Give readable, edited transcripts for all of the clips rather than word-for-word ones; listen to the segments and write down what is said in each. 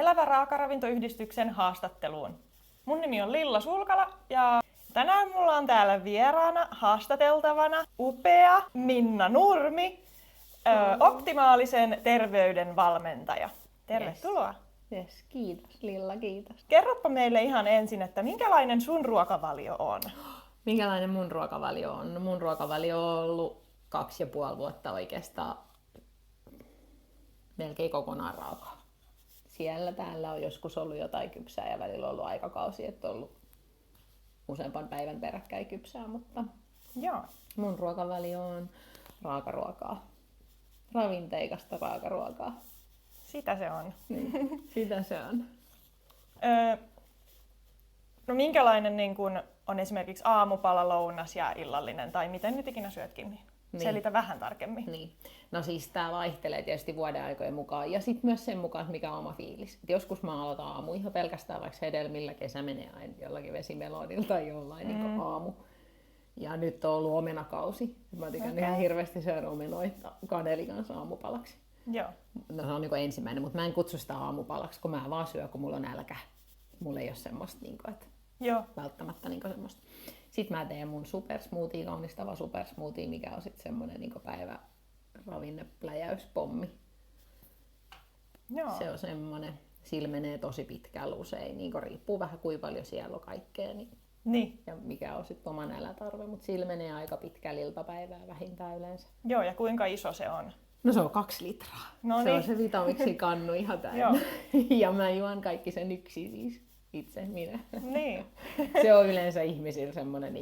Elävä raakaravintoyhdistyksen haastatteluun. Mun nimi on Lilla Sulkala ja tänään mulla on täällä vieraana haastateltavana upea Minna Nurmi, optimaalisen terveyden valmentaja. Tervetuloa. Yes, kiitos Lilla, kiitos. Kerropa meille ihan ensin, että minkälainen sun ruokavalio on? Minkälainen mun ruokavalio on? No, mun ruokavalio on ollut 2,5 vuotta oikeastaan melkein kokonaan raakaa. Siellä täällä on joskus ollut jotain kypsää ja välillä on ollut aikakausi, että on ollut useampan päivän peräkkäin kypsää, mutta Joo. mun ruokavalio on raakaruokaa. Ravinteikasta raakaruokaa. Sitä se on. Niin, sitä se on. No minkälainen niin kun on esimerkiksi aamupala, lounas ja illallinen, tai miten nyt ikinä syötkin, niin selitä vähän tarkemmin. Niin. No siis tää vaihtelee tietysti vuoden aikojen mukaan ja sitten myös sen mukaan, mikä on oma fiilis. Et joskus mä aloitan aamu ihan pelkästään vaikka hedelmillä, kesä menee aina jollakin vesimelodilla tai jollain niin aamu. Ja nyt on ollut omenakausi. Mä tykän ihan hirveästi syödä omenoita kanelin kanssa aamupalaksi. Joo. No se on niin ensimmäinen, mutta mä en kutsu sitä aamupalaksi, kun mä vaan syön, kun mulla on nälkä. Mulla ei ole semmoista, niin kuin, että Joo. välttämättä niin semmoista. Sitten mä teen mun supersmoothie, kaunistava supersmoothie, mikä on sitten semmoinen niin päiväravinnepläjäyspommi. Joo. Se on semmoinen, sillä menee tosi pitkällä usein, niin riippuu vähän kuinka paljon siellä on kaikkea. Niin. Ja mikä on sitten oma nälätarve, mutta sillä menee aika pitkällä iltapäivää vähintään yleensä. Joo, ja kuinka iso se on? No se on 2 litraa. No se niin. on se Vitamixi-kannu ihan täynnä. Ja mä juon kaikki sen yksi siis. Itse minä. Niin. Se on yleensä ihmisillä semmoinen,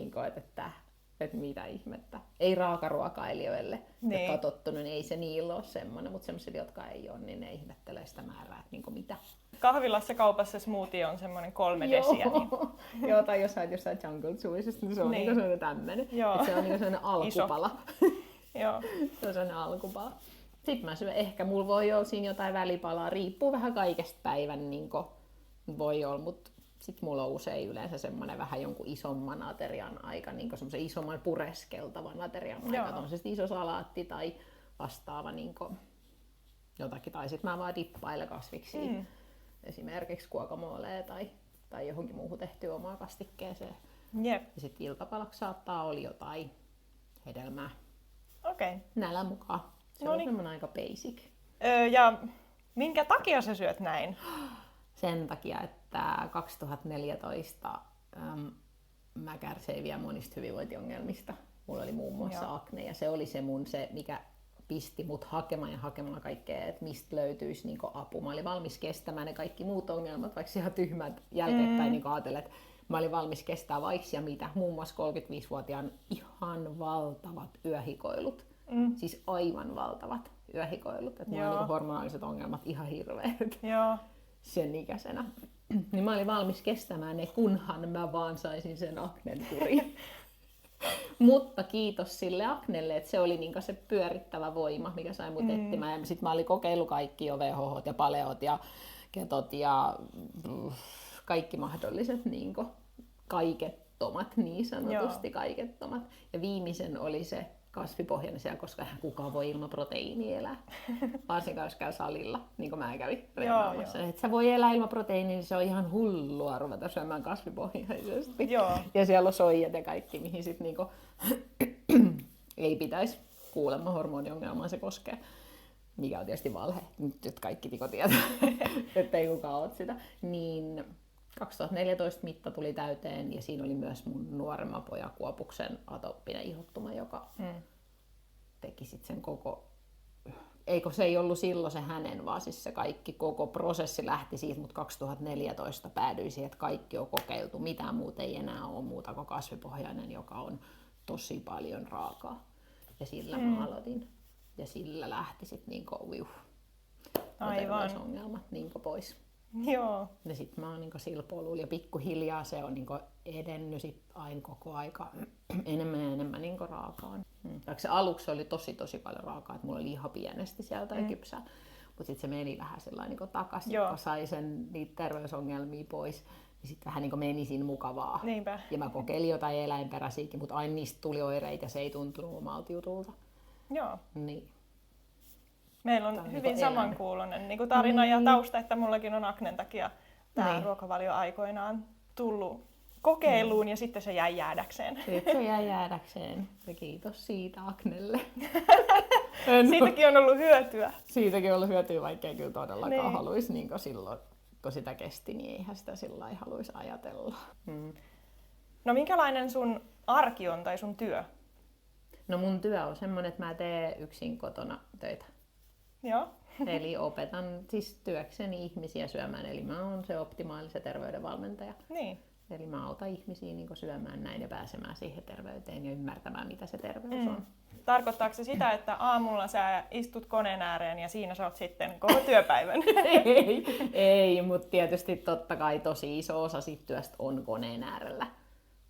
että mitä ihmettä. Ei raakaruokailijoille, jotka on tottunut, niin ei se niillä ole semmoinen, mutta semmoisille, jotka ei ole, niin ne ihmettelee sitä määrää, että niin mitä. Kahvilassa kaupassa smoothie on semmoinen 3 desiä. Niin. Joo, tai jossain Jungle Juicesta, niin se on niin semmoinen tämmöinen. Se on niin semmoinen alkupala. Joo. Se on semmoinen alkupala. Sitten mä syön, ehkä mulla voi olla siinä jotain välipalaa, riippuu vähän kaikesta päivän, niin voi olla, mutta sitten mulla on usein yleensä semmoinen vähän jonkun isomman aterian aika, niin semmoisen isomman pureskeltavan aterian aika, on se sitten iso salaatti tai vastaava niin jotakin, tai sitten mä vaan dippailen kasviksi, esimerkiksi guacamolee tai johonkin muuhun tehtyä omaa kastikkeeseen. Jep. Ja sitten iltapalaksi saattaa olla jotain hedelmää. Okei. Nälän mukaan. Se on semmoinen aika basic. Ja minkä takia sä syöt näin? Sen takia, että 2014 mä kärsin vielä monista hyvinvointiongelmista. Mulla oli muun muassa akne ja se oli se mikä pisti mut hakemaan kaikkea, että mistä löytyisi niin apu. Mä olin valmis kestämään ne kaikki muut ongelmat, vaikka ihan tyhmät jälkeenpäin niin ajatellen, että mä olin valmis kestää vaikka ja mitä. Muun muassa 35-vuotiaan ihan valtavat yöhikoilut. Siis aivan valtavat yöhikoilut. Että mulla on hormonaaliset ongelmat ihan hirveät. Joo. Sen ikäisenä. Niin mä olin valmis kestämään ne, kunhan mä vaan saisin sen aknen kuriin. Mutta kiitos sille aknelle, että se oli niinku se pyörittävä voima, mikä sai mut etsimään. Ja sit mä olin kokeillut kaikki jo WHH:t ja paleot ja ketot ja kaikki mahdolliset niinku kaikettomat, niin sanotusti kaikettomat. Ja viimeisen oli se kasvipohjainen siellä, koska eihän kukaan voi ilman proteiinia elää. Varsinkaan jos käy salilla, niin kuin mä kävin treenaamassa. Että sä voi elää ilman proteiinia, niin se on ihan hullua ruveta syömään kasvipohjaisesti. Joo. Ja siellä on soijat ja kaikki, mihin sit niinku ei pitäisi kuulemma hormoniongelmaa se koskee. Mikä on tietysti valhe. Nyt kaikki tiko tietää, että ei kukaan ole sitä. Niin 2014 mitta tuli täyteen ja siinä oli myös mun nuoremman pojan Kuopuksen atooppinen ihottuma, joka teki sit sen koko... Eikö se ei ollut silloin se hänen, vaan siis se kaikki koko prosessi lähti siitä, mutta 2014 päädyin siihen, että kaikki on kokeiltu. Mitään muuta ei enää ole muuta kuin kasvipohjainen, joka on tosi paljon raakaa. Ja sillä mä aloitin. Ja sillä lähti sitten niinku terveysongelmat niinku pois. Joo. Ja sit mä oon niinku sillä polulla ja pikkuhiljaa se on niinku edennyt sit aina koko aika enemmän ja enemmän niinku raakaa. Se aluksi oli tosi paljon raakaa, että mulla oli ihan pienesti sieltä kypsää. Mutta sitten se meni vähän sellainen niinku takaisin, kun sai sen niitä terveysongelmia pois. Ja sitten vähän niinku meni siinä mukavaa. Niinpä. Ja mä kokeilin jotain eläinperäisiäkin, mutta aina niistä tuli oireita ja se ei tuntunut omalta jutulta. Joo. Niin. Meillä on Tää on hyvin niinku samankuuloinen niin tarina ja tausta, että mullakin on aknen takia tämä Niin. ruokavalio aikoinaan tullut kokeiluun ja sitten se jäi jäädäkseen. Sitten se jäi jäädäkseen. Ja kiitos siitä Aknelle. Siitäkin on ollut hyötyä. Siitäkin on ollut hyötyä, vaikka ei kyllä todellakaan Niin. haluaisi niin silloin, kun sitä kesti, niin eihän sitä sillä lailla haluaisi ajatella. No minkälainen sun arki on tai sun työ? No mun työ on semmoinen, että mä teen yksin kotona töitä. Joo. Eli opetan siis työkseni ihmisiä syömään, eli mä oon se optimaalisen terveyden valmentaja. Niin. Eli mä autan ihmisiä niin syömään näin ja pääsemään siihen terveyteen ja ymmärtämään, mitä se terveys on. Tarkoittaako se sitä, että aamulla sä istut koneen ääreen ja siinä sä oot sitten koko työpäivän? ei, mutta tietysti totta kai tosi iso osa sit työstä on koneen äärellä.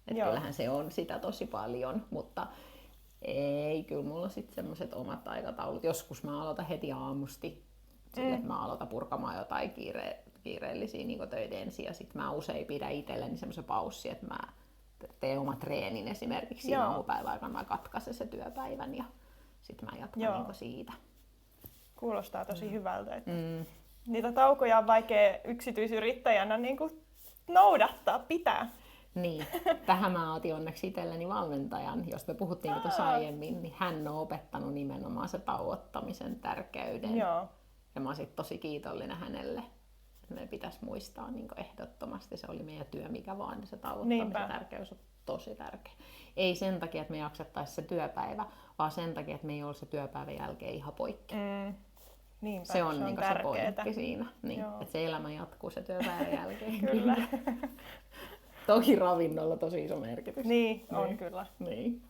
Et kyllähän se on sitä tosi paljon, mutta ei, kyllä mulla on sitten semmoiset omat aikataulut. Joskus mä aloitan heti aamusti, sille, että mä aloitan purkamaan jotain kiireellisiä niin töitä ensin ja sitten mä usein pidän itselleni semmoisen paussin, että mä teen oman treenin esimerkiksi siinä aamupäivän aikana, mä katkaisen se työpäivän ja sitten mä jatkan niin siitä. Kuulostaa tosi hyvältä. Että niitä taukoja on vaikea yksityisyrittäjänä niin kuin noudattaa, pitää. Niin, tähän mä otin onneksi itselleni valmentajan, josta me puhuttiin tuossa aiemmin, niin hän on opettanut nimenomaan se tauottamisen tärkeyden. Joo. Ja mä oon sit tosi kiitollinen hänelle. Me pitäisi muistaa niin ehdottomasti, se oli meidän työ mikä vaan, niin se tauottamisen tärkeys on tosi tärkeä. Ei sen takia, että me jaksettaisiin se työpäivä, vaan sen takia, että me ei ole se työpäivän jälkeen ihan poikki. Niinpä, se on niin se tärkeetä. pointti siinä, niin, että se elämä jatkuu se työpäivän jälkeen. Kyllä. Toki ravinnolla tosi iso merkitys. Niin, on kyllä. Niin.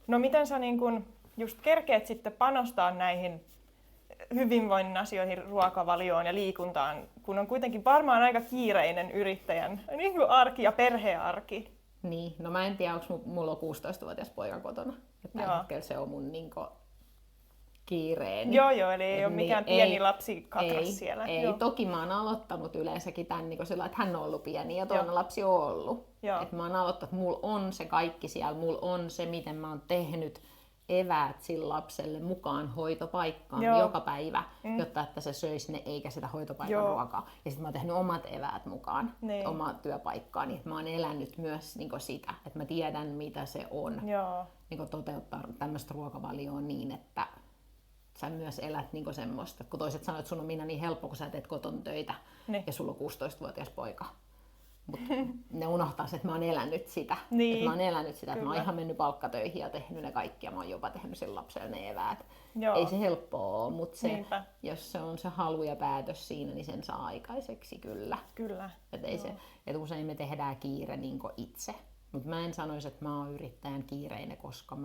No miten sä niin kun just kerkeet sitten panostaa näihin hyvinvoinnin asioihin, ruokavalioon ja liikuntaan, kun on kuitenkin varmaan aika kiireinen yrittäjän niin kuin arki ja perhearki? Niin, no mä en tiedä, onko mulla on 16-vuotias poika kotona. Tällä hetkellä se on mun kiireeni. Joo, eli ei ole mikään pieni lapsi katras siellä. Ei, toki mä oon aloittanut yleensäkin tämän niin sillä, että hän on ollut pieni ja toinen lapsi on ollut. Että mä oon aloittanut, että mulla on se kaikki siellä, mulla on se, miten mä oon tehnyt eväät sille lapselle mukaan hoitopaikkaan joka päivä, jotta että se söisi ne eikä sitä hoitopaikan ruokaa. Ja sitten mä oon tehnyt omat eväät mukaan omaa työpaikkaan, niin mä oon elänyt myös sitä, että mä tiedän mitä se on toteuttaa tämmöistä ruokavalioa niin, että sä myös elät semmoista, kun toiset sanoo, että sun on niin helppo, kun sä teet koton töitä ja sulla on 16-vuotias poika. Mutta ne unohtaa se, että mä oon elänyt sitä. Että mä oon elänyt sitä, että mä oon ihan mennyt palkkatöihin ja tehnyt ne kaikki ja mä oon jopa tehnyt sille lapselle ne eväät. Ei se helppoa ole, mutta jos se on se halu ja päätös siinä, niin sen saa aikaiseksi kyllä. Kyllä. Et usein me tehdään kiire itse. Mutta mä en sanoisi, että mä oon yrittäjän kiireinen, koska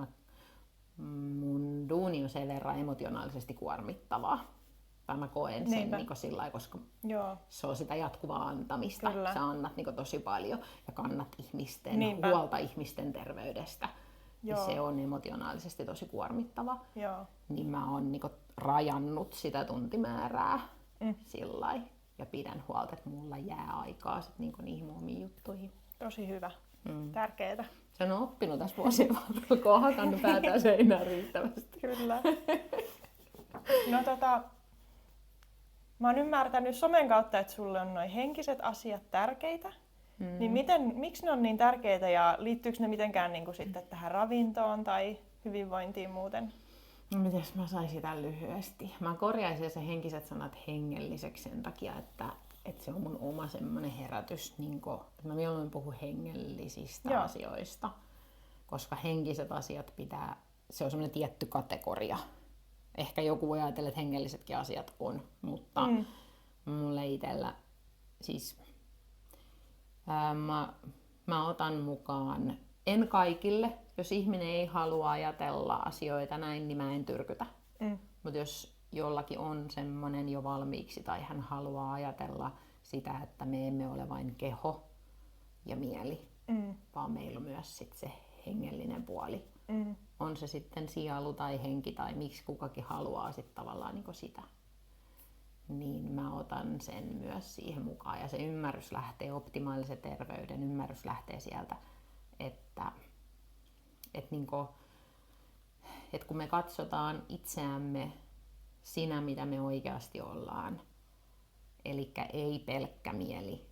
mun duuni on sen verran emotionaalisesti kuormittavaa. Tai mä koen sen sillä lailla, koska se on sitä jatkuvaa antamista. Kyllä. Sä annat tosi paljon ja kannat huolta ihmisten terveydestä. Ja se on emotionaalisesti tosi kuormittava. Niin mä oon rajannut sitä tuntimäärää sillä lailla. Ja pidän huolta, että mulla jää aikaa sit niihin omiin juttuihin. Tosi hyvä. Tärkeetä. Sen on oppinut tässä vuosien varrella, kun on hakannut päätään seinään riittävästi. Kyllä. No mä oon ymmärtänyt somen kautta, että sulle on noi henkiset asiat tärkeitä. Niin miksi ne on niin tärkeitä ja liittyykö ne mitenkään sitten tähän ravintoon tai hyvinvointiin muuten? No mites mä saisin tämän lyhyesti? Mä korjaisin se henkiset sanat hengelliseksi sen takia, että se on mun oma semmoinen herätys, että mä mieluummin puhun hengellisistä asioista, koska henkiset asiat se on semmoinen tietty kategoria. Ehkä joku voi ajatella, että hengellisetkin asiat on, mutta mulle itsellä siis mä otan mukaan, en kaikille, jos ihminen ei halua ajatella asioita näin, niin mä en tyrkytä. Mutta jos jollakin on semmoinen jo valmiiksi tai hän haluaa ajatella sitä, että me emme ole vain keho ja mieli, vaan meillä on myös sit se hengellinen puoli. On se sitten sielu tai henki tai miksi kukakin haluaa sit tavallaan sitä. Niin mä otan sen myös siihen mukaan. Ja se ymmärrys lähtee, optimaalisen terveyden ymmärrys lähtee sieltä, että kun me katsotaan itseämme sinä, mitä me oikeasti ollaan. Eli ei pelkkä mieli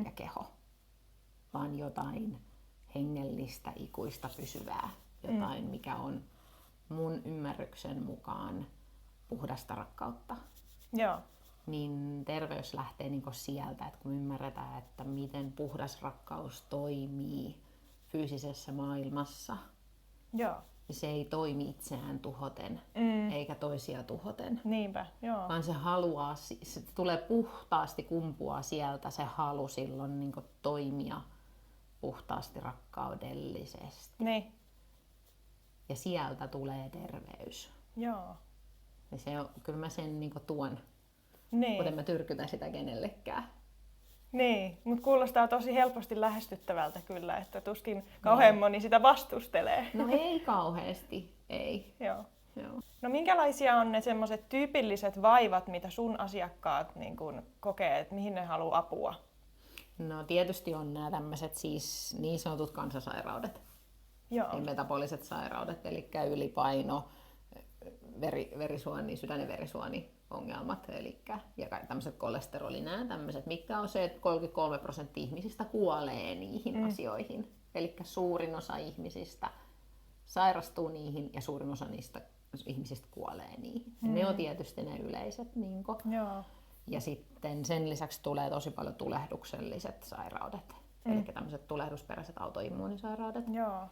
ja keho, vaan jotain hengellistä, ikuista, pysyvää. Jotain, mikä on mun ymmärryksen mukaan puhdasta rakkautta. Joo. Niin terveys lähtee niinku sieltä, että kun me ymmärretään, että miten puhdas rakkaus toimii fyysisessä maailmassa, Joo. niin se ei toimi itseään tuhoten, eikä toisia tuhoten. Niinpä, joo. Vaan se haluaa, se tulee puhtaasti kumpua sieltä se halu silloin niinku toimia puhtaasti rakkaudellisesti. Niin. Ja sieltä tulee terveys. Joo. Ja se on, kyllä mä sen niinku tuon, Niin. kuten mä tyrkytä sitä kenellekään. Niin, mutta kuulostaa tosi helposti lähestyttävältä kyllä, että tuskin kauhean moni sitä vastustelee. No ei kauheasti, ei. Joo. Joo. No minkälaisia on ne semmoiset tyypilliset vaivat, mitä sun asiakkaat niin kun kokee, että mihin ne haluaa apua? No tietysti on nämä tämmöiset siis niin sanotut kansansairaudet. Joo. Niin metaboliset sairaudet, eli ylipaino, verisuoni, sydän- ja verisuoniongelmat, eli ja tämmöiset kolesteroli, nämä tämmöiset, mitkä on se, että 33% ihmisistä kuolee niihin asioihin. Eli suurin osa ihmisistä sairastuu niihin ja suurin osa niistä ihmisistä kuolee niihin. Ne on tietysti ne yleiset. Niin Joo. ja sitten sen lisäksi tulee tosi paljon tulehdukselliset sairaudet, eli tämmöiset tulehdusperäiset autoimmuunisairaudet. Joo.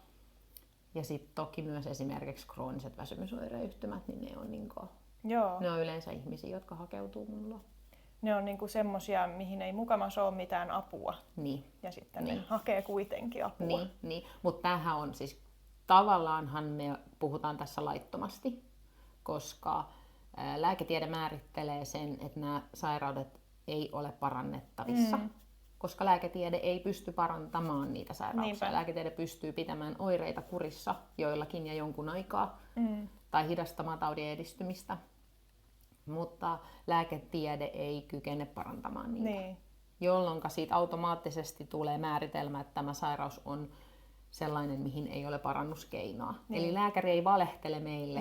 Ja sitten toki myös esimerkiksi krooniset väsymysoireyhtymät, niin ne on, Joo. ne on yleensä ihmisiä, jotka hakeutuu mun luo. Ne on niinku semmosia, mihin ei mukamas ole mitään apua. Niin. Ja sitten ne hakee kuitenkin apua. Niin. Mutta tämähän on siis, tavallaanhan me puhutaan tässä laittomasti, koska lääketiede määrittelee sen, että nämä sairaudet ei ole parannettavissa. Koska lääketiede ei pysty parantamaan niitä sairauksia. Niinpä. Lääketiede pystyy pitämään oireita kurissa joillakin ja jonkun aikaa tai hidastamaan taudin edistymistä, mutta lääketiede ei kykene parantamaan niitä. Niin. Jolloin siitä automaattisesti tulee määritelmä, että tämä sairaus on sellainen, mihin ei ole parannuskeinoa. Eli lääkäri ei valehtele meille,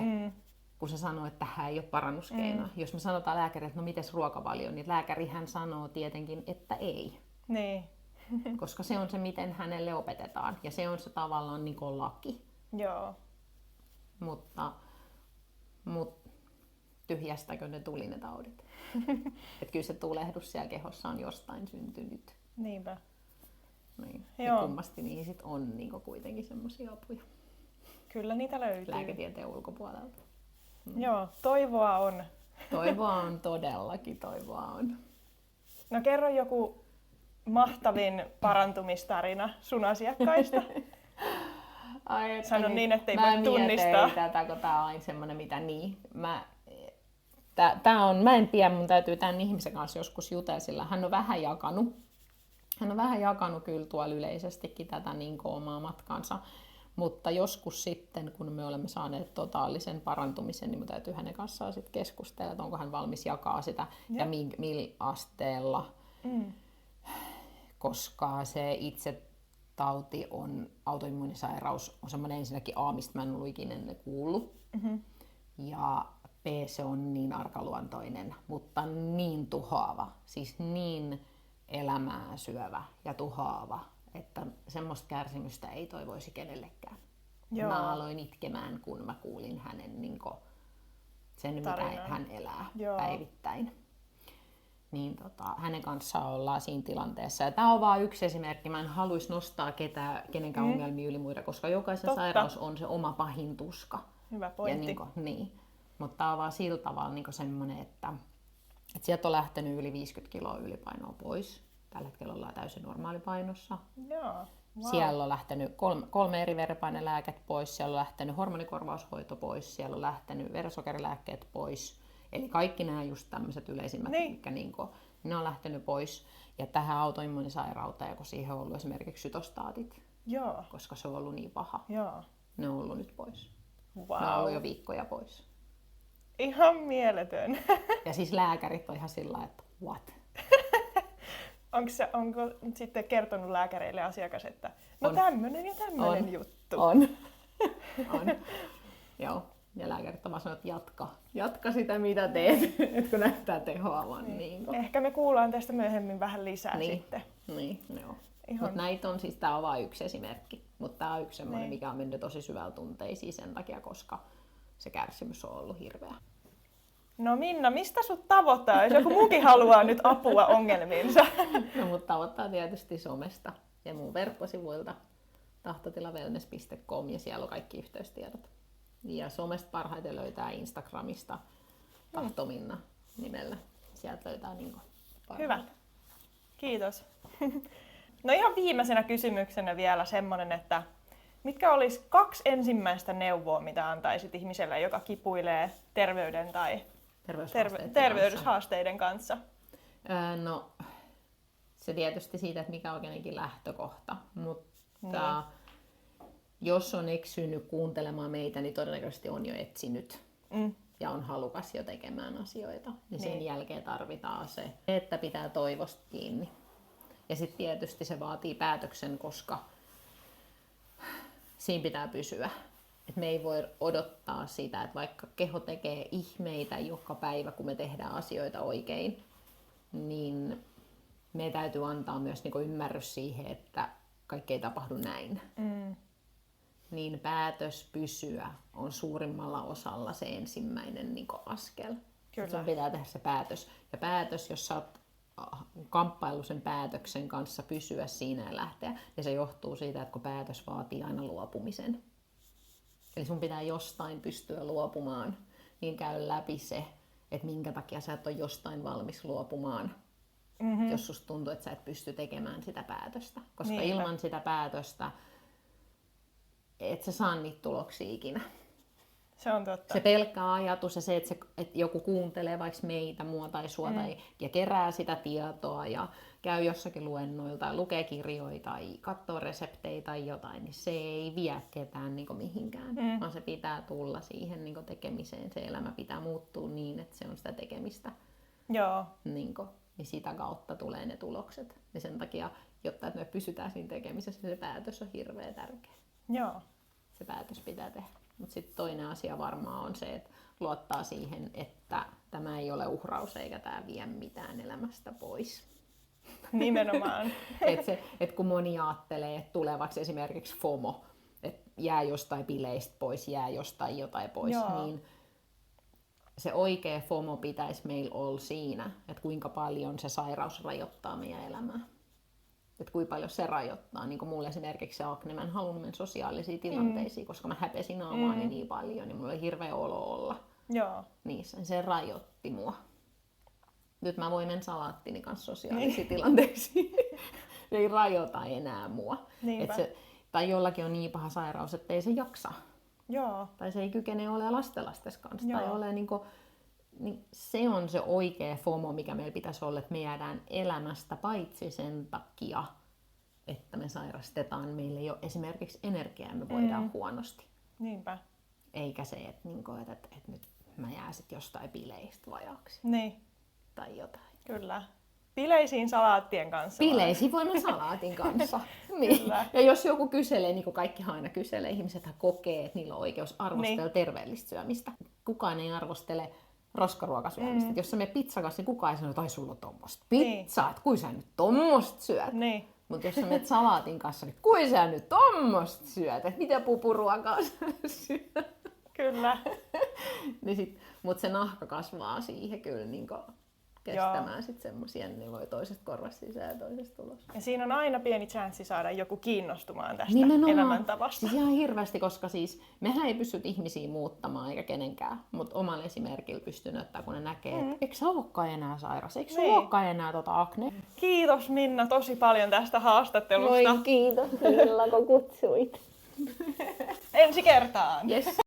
kun se sanoo, että tähän ei ole parannuskeinoa. Jos me sanotaan lääkärille, että no mites ruokavalio, niin lääkärihän sanoo tietenkin, että ei. Niin. Koska se on se, miten hänelle opetetaan. Ja se on se tavallaan niin kuin laki. Joo. Mutta tyhjästäkö ne tuli ne taudit? Että kyllä se tulehdus siellä kehossa on jostain syntynyt. Niinpä. Niin. Joo. Ja kummasti niihin sit on niin kuin kuitenkin semmoisia apuja Kyllä niitä löytyy. lääketieteen ulkopuolelta. Joo, toivoa on. Toivoa on todellakin, toivoa on. No kerro joku mahtavin parantumistarina sun asiakkaista. Ai, Sano niin, ettei voi mä tunnistaa. mietin tätä, kun tää on aina semmonen, mitä niin. Mä en tiedä, mun täytyy tämän ihmisen kanssa joskus jutella, sillä hän on vähän jakanut kyllä tuolla yleisestikin tätä niin omaa matkansa. Mutta joskus sitten, kun me olemme saaneet totaalisen parantumisen, niin mun täytyy hänen kanssaan sitten keskustella, että onko hän valmis jakaa sitä ja millä asteella. Koska se itse tauti on, autoimmuunisairaus on semmoinen ensinnäkin A, mistä mä en ollut ikinä ennen kuullut. Ja B, se on niin arkaluontoinen, mutta niin tuhoava, siis niin elämää syövä ja tuhoava, että semmoista kärsimystä ei toivoisi kenellekään. Joo. Mä aloin itkemään, kun mä kuulin hänen sen, Tarinan. mitä hän elää Joo. päivittäin. Niin hänen kanssaan ollaan siinä tilanteessa. Ja tämä on vain yksi esimerkki. Mä en haluaisi nostaa kenenkään ongelmia yli muita, koska jokaisen sairaus on se oma pahin tuska. Hyvä pointti. Ja niin. Mutta tämä on vaan sillä tavalla semmoinen, että sieltä on lähtenyt yli 50 kiloa ylipainoa pois. Tällä hetkellä ollaan täysin normaalipainossa. Joo. Wow. Siellä on lähtenyt 3 eri verenpainelääket pois, siellä on lähtenyt hormonikorvaushoito pois, siellä on lähtenyt verensokerilääkkeet pois. Eli kaikki nämä just tämmöiset yleisimmät, mitkä ne on lähtenyt pois. Ja tähän autoimmuunisairauteen, kun siihen on ollut esimerkiksi sytostaatit, Joo. koska se on ollut niin paha, Joo. ne on ollut nyt pois. Wow. Ne on ollut jo viikkoja pois. Ihan mieletön. Ja siis lääkärit on ihan sillä että what? Onko sitten kertonut lääkäreille asiakas, että no On. tämmönen ja tämmönen juttu? On. Joo. Ja lääkärit vaan sanoo, että jatka sitä mitä teet, että kun näyttää tehoavan. Niin. Ehkä me kuullaan tästä myöhemmin vähän lisää niin. sitten. Niin, joo. Ihan. Mutta näitä on siis, tää on vain yksi esimerkki. Mutta tää on yksi semmoinen, Niin. mikä on mennyt tosi syvällä tunteisiin sen takia, koska se kärsimys on ollut hirveä. No Minna, mistä sut tavoittaa, jos joku muukin haluaa nyt apua ongelmiinsa? No, mutta tavoittaa tietysti somesta ja mun verkkosivuilta tahtotilavellness.com ja siellä on kaikki yhteystiedot. Ja somesta parhaiten löytää Instagramista Tahtominna nimellä. Sieltä löytää niinku parhaiten. Hyvä. Kiitos. No ihan viimeisenä kysymyksenä vielä semmonen, että mitkä olisi 2 ensimmäistä neuvoa, mitä antaisit ihmiselle, joka kipuilee terveyden tai terveyshaasteiden kanssa? No, se tietysti siitä, että mikä on kenenkin lähtökohta, mutta jos on eksynyt kuuntelemaan meitä, niin todennäköisesti on jo etsinyt ja on halukas jo tekemään asioita. Niin sen jälkeen tarvitaan se, että pitää toivosta kiinni. Ja sitten tietysti se vaatii päätöksen, koska siinä pitää pysyä. Et me ei voi odottaa sitä, että vaikka keho tekee ihmeitä joka päivä, kun me tehdään asioita oikein, niin me täytyy antaa myös niinku ymmärrys siihen, että kaikki ei tapahdu näin. Niin päätös pysyä on suurimmalla osalla se ensimmäinen niinku askel. Sun pitää tehdä se päätös. Ja päätös, jos sä oot kamppailu sen päätöksen kanssa, pysyä siinä ja lähteä. Ja se johtuu siitä, että kun päätös vaatii aina luopumisen. Eli sun pitää jostain pystyä luopumaan. Niin käy läpi se, että minkä takia sä et ole jostain valmis luopumaan. Jos susta tuntuu, että sä et pysty tekemään sitä päätöstä. Koska ilman sitä päätöstä et sä saa niitä tuloksia ikinä. Se on totta. Se pelkkä ajatus ja se, että joku kuuntelee vaikka meitä, mua tai sua ja kerää sitä tietoa ja käy jossakin luennoilta ja lukee kirjoja tai katsoo reseptejä tai jotain, niin se ei vie ketään niin mihinkään, vaan se pitää tulla siihen niin tekemiseen. Se elämä pitää muuttua niin, että se on sitä tekemistä. Joo. Niin sitä kautta tulee ne tulokset. Ja sen takia, jotta me pysytään siinä tekemisessä, niin se päätös on hirveän tärkeä. Joo. Se päätös pitää tehdä. Mutta sitten toinen asia varmaan on se, että luottaa siihen, että tämä ei ole uhraus eikä tämä vie mitään elämästä pois. Nimenomaan. et kun moni ajattelee, että tulevaksi esimerkiksi FOMO, että jää jostain bileistä pois, jää jostain jotain pois, niin se oikea FOMO pitäisi meillä olla siinä, että kuinka paljon se sairaus rajoittaa meidän elämää. Että kuinka paljon se rajoittaa. Niin kuin mulle esimerkiksi se akne, mä en halunnut mennä sosiaalisiin tilanteisiin, koska mä häpesin naamaani niin paljon, niin mulla oli hirveä olo olla niissä. Se rajoitti mua. Nyt mä voin mennä salaattini kanssa sosiaalisiin tilanteisiin. Se ei rajoita enää mua. Tai jollakin on niin paha sairaus, että ei se jaksa. Joo. Tai se ei kykene olemaan lastenlastes kanssa. Tai ole niin se on se oikea FOMO, mikä meillä pitäisi olla, että me jäädään elämästä paitsi sen takia, että me sairastetaan. Meillä ei ole esimerkiksi energiaa, me voidaan huonosti. Niinpä. Eikä se, että nyt mä jään sit jostain bileistä vajaaksi. Niin. Tai jotain. Kyllä. Bileisiin salaattien kanssa. Bileisiin voimme salaatin kanssa. Niin. Ja jos joku kyselee, niin kuin kaikkihan aina kyselee, ihmiset kokee, että niillä on oikeus arvostella terveellistä syömistä. Kukaan ei arvostele roskaruokasyömistä. Jos sä menet pizzan kanssa, niin kukaan ei sano, että ai sulla on tommoista pizzaa, että kuin sä nyt tommoista syöt. Niin. Mutta jos sä menet salaatin kanssa, niin kuin sä nyt tommoista syöt, että mitä pupuruokaa sä syöt. Kyllä. Niin mutta se nahka kasvaa siihen kyllä niin kestämään sit semmosia, niin voi toisesta korvasta sisään ja toisesta ulos. Ja siinä on aina pieni chanssi saada joku kiinnostumaan tästä elämäntavasta. Siis ihan hirveästi, koska siis mehän ei pysty ihmisiä muuttamaan eikä kenenkään, mutta omalla esimerkillä pystyy näyttää, kun ne näkee, että eikö sä olekaan enää sairas, eikö sulla olekaan enää akne. Kiitos Minna tosi paljon tästä haastattelusta. Moi kiitos Milla, kun kutsuit. Ensi kertaan. Yes.